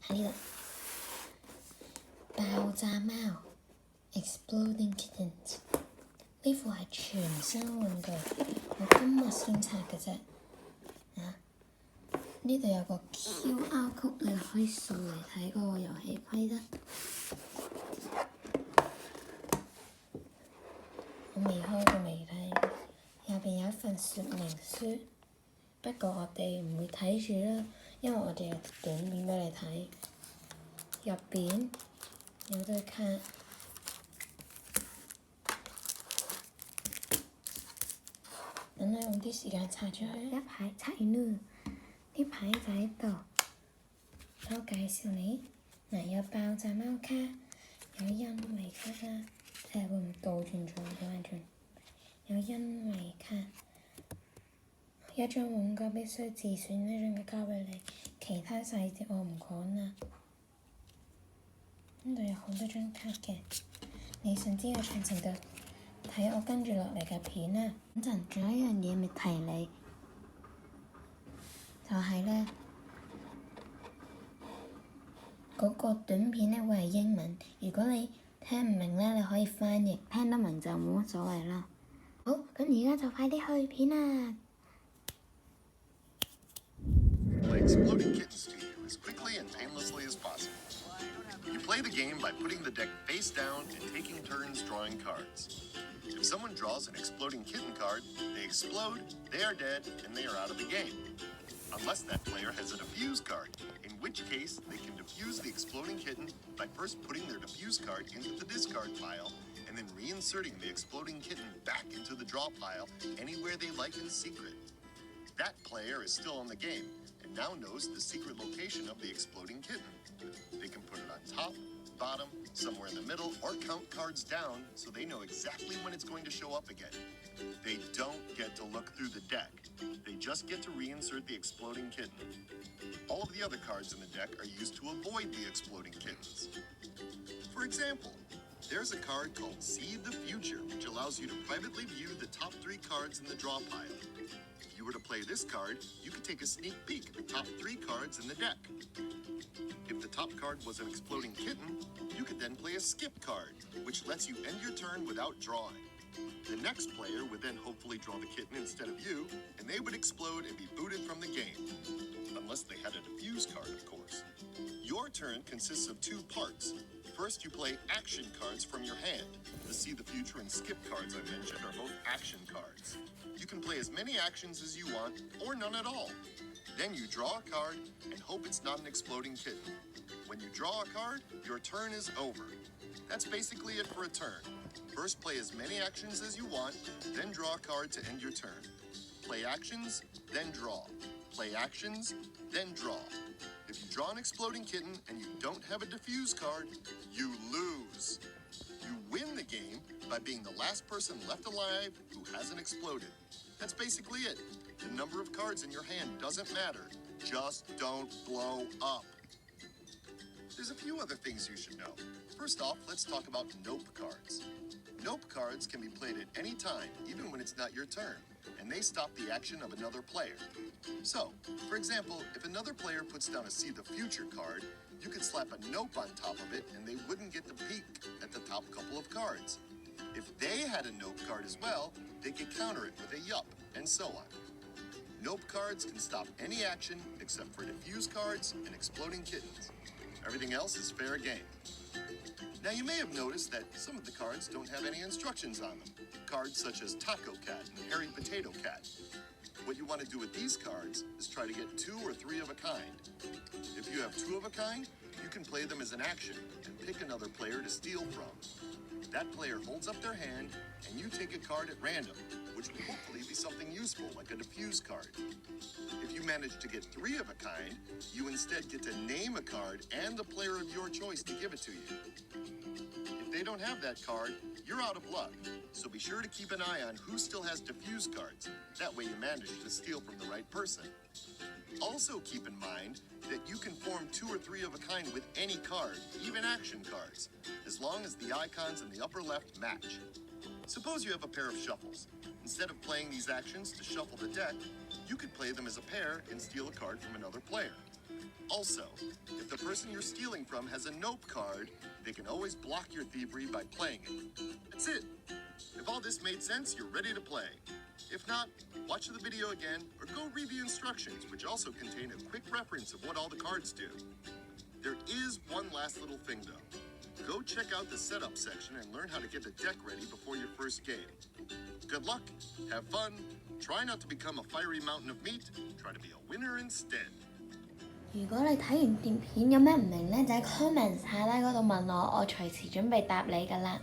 喺呢度爆炸貓 Exploding Kittens 呢副係全新玩具，我今日先拆嘅啫。呢度有個 QR code， 你可以掃嚟睇嗰個遊戲規則。我未開過未睇，入邊有一份說明書。不過我哋唔會睇住啦，因為我哋有短片俾你睇。入邊有對卡，等我用啲時間拆出去。一排拆完啦，啲牌就喺度。我介紹你，有爆炸貓卡，有因為卡啦，會唔倒轉咗？倒翻轉。有因為卡，一張玩具必須自選一張嘅交俾你，其他細節我唔講啦。呢度有好多張卡嘅，你想知個詳情就睇我跟住落嚟嘅片啦。等陣仲有一樣嘢未提你，就係呢嗰個短片呢會係英文，如果你聽唔明呢，你可以翻譯，聽得明就冇乜所謂啦。好，咁而家就快啲去片啦。Exploding kittens to you as quickly and painlessly as possible. You play the game by putting the deck face down and taking turns drawing cards. If someone draws an exploding kitten card, they explode, they are dead, and they are out of the game. Unless that player has a defuse card, in which case they can defuse the exploding kitten by first putting their defuse card into the discard pile and then reinserting the exploding kitten back into the draw pile anywhere they like in secret. That player is still in the game and now knows the secret location of the exploding kitten. They can put it on top, bottom, somewhere in the middle, or count cards down so they know exactly when it's going to show up again. They don't get to look through the deck. They just get to reinsert the exploding kitten. All of the other cards in the deck are used to avoid the exploding kittens. For example, there's a card called See the Future, which allows you to privately view the top 3 cards in the draw pile. If you were to play this card, you could take a sneak peek at the top 3 cards in the deck. If the top card was an exploding kitten, you could then play a skip card, which lets you end your turn without drawing. The next player would then hopefully draw the kitten instead of you, and they would explode and be booted from the game. Unless they had a defuse card, of course. Your turn consists of 2 parts. First, you play action cards from your hand. The See the Future and skip cards I mentioned are both action cards. You can play as many actions as you want, or none at all. Then you draw a card and hope it's not an exploding kitten. When you draw a card, your turn is over. That's basically it for a turn. First, play as many actions as you want, then draw a card to end your turn. Play actions, then draw. Play actions, then draw. If you draw an exploding kitten and you don't have a defuse card, you lose. You win the game by being the last person left alive who hasn't exploded. That's basically it. The number of cards in your hand doesn't matter. Just don't blow up. There's a few other things you should know. First off, let's talk about nope cards. Nope cards can be played at any time, even when it's not your turn, and they stop the action of another player. So, for example, if another player puts down a See the Future card, you could slap a nope on top of it and they wouldn't get to peek at the top couple of cards. If they had a nope card as well, they could counter it with a yup, and so on. Nope cards can stop any action except for defuse cards and exploding kittens. Everything else is fair game. Now you may have noticed that some of the cards don't have any instructions on them. Cards such as Taco Cat and Hairy Potato Cat. What you want to do with these cards is try to get 2 or 3 of a kind. If you have 2 of a kind, you can play them as an action and pick another player to steal from. That player holds up their hand and you take a card at random, which will hopefully be something useful like a defuse card. If you manage to get 3 of a kind, you instead get to name a card and the player of your choice to give it to you. If they don't have that card, you're out of luck, so be sure to keep an eye on who still has defuse cards. That way you manage to steal from the right person. Also keep in mind that you can form 2 or 3 of a kind with any card, even action cards, as long as the icons in the upper left match. Suppose you have a pair of shuffles. Instead of playing these actions to shuffle the deck, you could play them as a pair and steal a card from another player. Also, if the person you're stealing from has a nope card, they can always block your thievery by playing it. That's it. If all this made sense, you're ready to play. If not, watch the video again or go read the instructions, which also contain a quick reference of what all the cards do. There is one last little thing though. Go check out the setup section and learn how to get the deck ready before your first game. Good luck, have fun, try not to become a fiery mountain of meat, try to be a winner instead. 如果你睇完段片有咩唔明呢，就喺 comment 下啦嗰度問我，我隨時準備答你㗎啦。